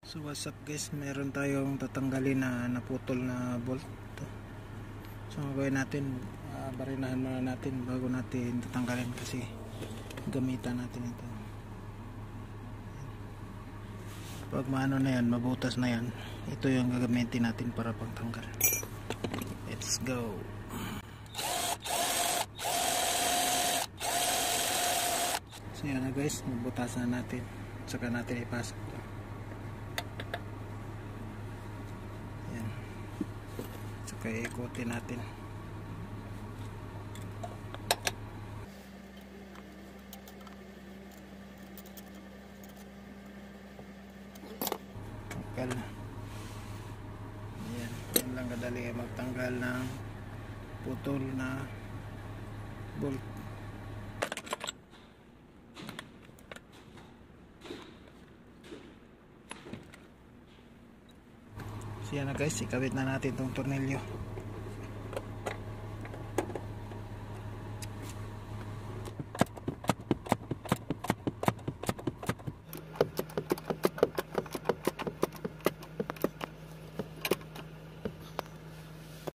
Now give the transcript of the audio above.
So what's up guys, meron tayong tatanggalin na naputol na bolt. So gawin natin, barinahan muna natin bago natin tatanggalin kasi gamitan natin ito. Pag maano na yan, mabutas na yan, ito yung gagamitin natin para pagtanggal. Let's go. So yan na guys, mabutasan na natin, saka natin ipasok ito. Yan, saka ikutin natin. Tanggal. Yan, yan lang kadali magtanggal ng putol na bolt. So yan na guys, ikabit na natin itong tornilyo.